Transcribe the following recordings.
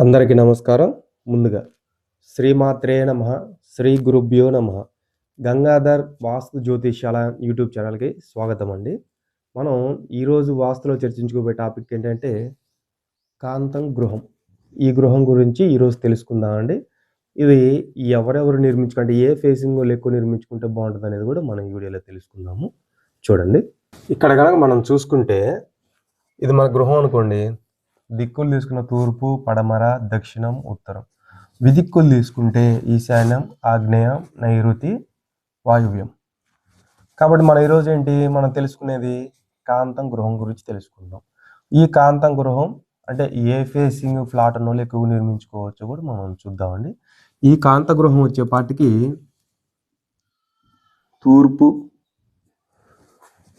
అందరికీ నమస్కారం. ముందుగా శ్రీమాత్రే నమః, శ్రీ గురుభ్యో నమః. గంగాధర్ వాస్తు జ్యోతిష్యాల యూట్యూబ్ ఛానల్‌కి స్వాగతం అండి. మనం ఈరోజు వాస్తులో చర్చించుకోబోయే టాపిక్ ఏంటంటే కాంతం గృహం. ఈ గృహం గురించి ఈరోజు తెలుసుకుందామండి. ఇది ఎవరెవరు నిర్మించుకుంటే ఏ ఫేసింగ్‌లో ఎక్కువ నిర్మించుకుంటే బావుంటదనేది కూడా మనం ఈ వీడియోలో తెలుసుకుందాము. చూడండి. ఇక్కడ గనక మనం చూసుకుంటే ఇది మన గృహం అనుకోండి. దిక్కులు తీసుకున్న తూర్పు, పడమర, దక్షిణం, ఉత్తరం. విదిక్కులు తీసుకుంటే ఈశాన్యం, ఆగ్నేయం, నైరుతి, వాయువ్యం. కాబట్టి మన ఈరోజు ఏంటి మనం తెలుసుకునేది కాంతం గృహం గురించి తెలుసుకుందాం. ఈ కాంతం గృహం అంటే ఏ ఫేసింగ్ ఫ్లాట్ ఉన్నోళ్ళు ఎక్కువ నిర్మించుకోవచ్చు కూడా మనం చూద్దామండి. ఈ కాంత గృహం వచ్చేపాటికి తూర్పు,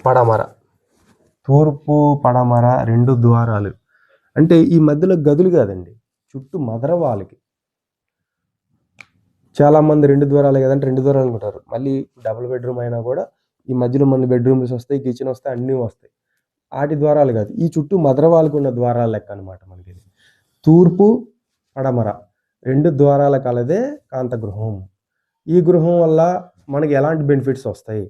పడమర. తూర్పు, పడమర 2 ద్వారాలు. అంటే ఈ మధ్యలో గదులు కాదండి, చుట్టూ మదరవాళ్ళకి. చాలామంది 2 ద్వారాలే కదంటే 2 ద్వారాలు అనుకుంటారు. మళ్ళీ డబుల్ బెడ్రూమ్ అయినా కూడా ఈ మధ్యలో మన బెడ్రూమ్స్ వస్తాయి, కిచెన్ వస్తాయి, అన్నీ వస్తాయి. ఆటి ద్వారాలు కాదు, ఈ చుట్టూ మదరవాళ్ళకి ఉన్న ద్వారాలు లెక్క అనమాట మనకి. తూర్పు, పడమర 2 ద్వారాల కలదే కాంతగృహం. ఈ గృహం వల్ల మనకి ఎలాంటి బెనిఫిట్స్ వస్తాయి?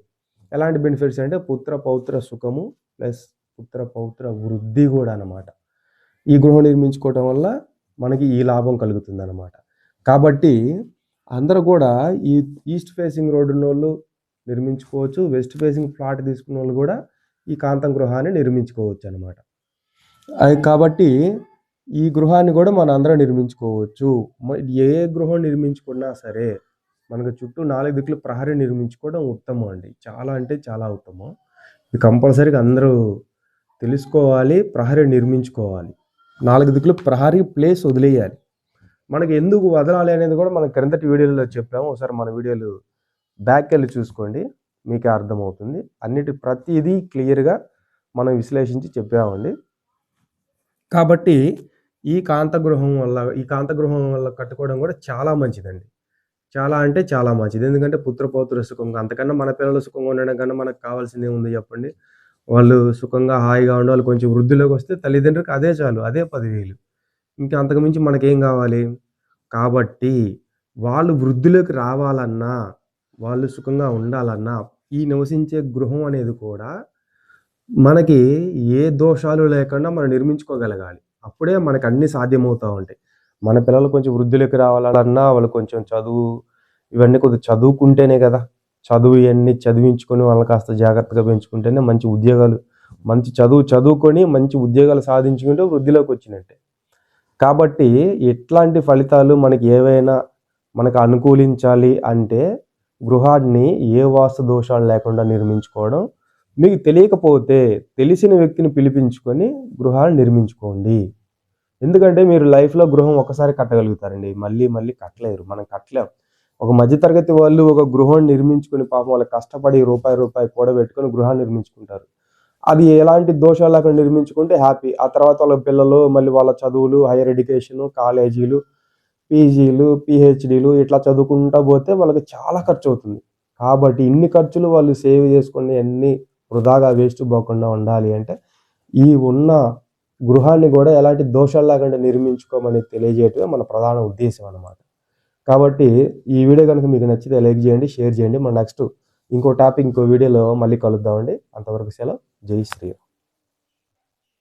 ఎలాంటి బెనిఫిట్స్ అంటే పుత్ర పౌత్ర సుఖము ప్లస్ పుత్ర పౌత్ర వృద్ధి కూడా అన్నమాట. ఈ గృహం నిర్మించుకోవటం వల్ల మనకి ఈ లాభం కలుగుతుంది అన్నమాట. కాబట్టి అందరూ కూడా ఈ ఈస్ట్ ఫేసింగ్ రోడ్ ఉన్నోళ్ళు నిర్మించుకోవచ్చు, వెస్ట్ ఫేసింగ్ ఫ్లాట్ తీసుకున్న వాళ్ళు కూడా ఈ కాంతం గృహాన్ని నిర్మించుకోవచ్చు అనమాట. కాబట్టి ఈ గృహాన్ని కూడా మన అందరం నిర్మించుకోవచ్చు. ఏ గృహం నిర్మించుకున్నా సరే మనకు చుట్టూ 4 దిక్కులు ప్రహరీ నిర్మించుకోవడం ఉత్తమం అండి. చాలా అంటే చాలా ఉత్తమం. ఇది కంపల్సరీగా అందరూ తెలుసుకోవాలి, ప్రహరీ నిర్మించుకోవాలి. 4 దిక్కులు ప్రహరీ ప్లేస్ వదిలేయాలి. మనకి ఎందుకు వదలాలి అనేది కూడా మనం క్రిందటి వీడియోలో చెప్పాము. ఒకసారి మన వీడియోలు బ్యాక్ వెళ్ళి చూసుకోండి, మీకే అర్థమవుతుంది. ప్రతిదీ క్లియర్గా మనం విశ్లేషించి చెప్పామండి. కాబట్టి ఈ కాంతగృహం వల్ల కట్టుకోవడం కూడా చాలా మంచిదండి. చాలా అంటే చాలా మంచిది. ఎందుకంటే పుత్రపౌత్ర సుఖంగా, అంతకన్నా మన పిల్లలు సుఖంగా ఉండడం కన్నా మనకు కావాల్సింది ఏముంది చెప్పండి? వాళ్ళు సుఖంగా హాయిగా ఉండాలి. కొంచెం వృద్ధిలోకి వస్తే తల్లిదండ్రులకు అదే చాలు, అదే 10,000. ఇంకా అంతకుమించి మనకేం కావాలి? కాబట్టి వాళ్ళు వృద్ధిలోకి రావాలన్నా, వాళ్ళు సుఖంగా ఉండాలన్నా ఈ నివసించే గృహం అనేది కూడా మనకి ఏ దోషాలు లేకుండా మనం నిర్మించుకోగలగాలి. అప్పుడే మనకు అన్నీ సాధ్యమవుతూ ఉంటాయి. మన పిల్లలు కొంచెం వృద్ధిలోకి రావాలన్నా వాళ్ళు కొంచెం చదువు ఇవన్నీ కొద్దిగా చదువుకుంటేనే కదా. చదువు ఇవన్నీ చదివించుకొని వాళ్ళని కాస్త జాగ్రత్తగా పెంచుకుంటేనే మంచి ఉద్యోగాలు, మంచి చదువుకొని మంచి ఉద్యోగాలు సాధించుకుంటే వృద్ధిలోకి వచ్చినట్టే. కాబట్టి ఎట్లాంటి ఫలితాలు మనకు అనుకూలించాలి అంటే గృహాన్ని ఏ వాస్తు దోషాలు లేకుండా నిర్మించుకోవడం. మీకు తెలియకపోతే తెలిసిన వ్యక్తిని పిలిపించుకొని గృహాలు నిర్మించుకోండి. ఎందుకంటే మీరు లైఫ్లో గృహం ఒకసారి కట్టగలుగుతారండి, మళ్ళీ కట్టలేరు. మనం కట్టలేం. ఒక మధ్యతరగతి వాళ్ళు ఒక గృహం నిర్మించుకుని పాపం వాళ్ళు కష్టపడి రూపాయి కూడబెట్టుకొని గృహాన్ని నిర్మించుకుంటారు. అది ఎలాంటి దోషాలు లేకుండా నిర్మించుకుంటే హ్యాపీ. ఆ తర్వాత వాళ్ళ పిల్లలు మళ్ళీ వాళ్ళ చదువులు, హైయర్ ఎడ్యుకేషను, కాలేజీలు, పీజీలు, పిహెచ్డీలు ఇట్లా చదువుకుంటూ పోతే వాళ్ళకి చాలా ఖర్చు అవుతుంది. కాబట్టి ఇన్ని ఖర్చులు వాళ్ళు సేవ్ చేసుకుని అన్నీ వృధాగా వేస్ట్ పోకుండా ఉండాలి అంటే ఈ ఉన్న గృహాన్ని కూడా ఎలాంటి దోషాలు లేకుండా నిర్మించుకోమని తెలియజేయటమే మన ప్రధాన ఉద్దేశం అన్నమాట. కాబట్టి ఈ వీడియో కనుక మీకు నచ్చితే లైక్ చేయండి, షేర్ చేయండి. మన నెక్స్ట్ ఇంకో వీడియోలో మళ్ళీ కలుద్దామండి. అంతవరకు సెలవు. జై శ్రీరామ్.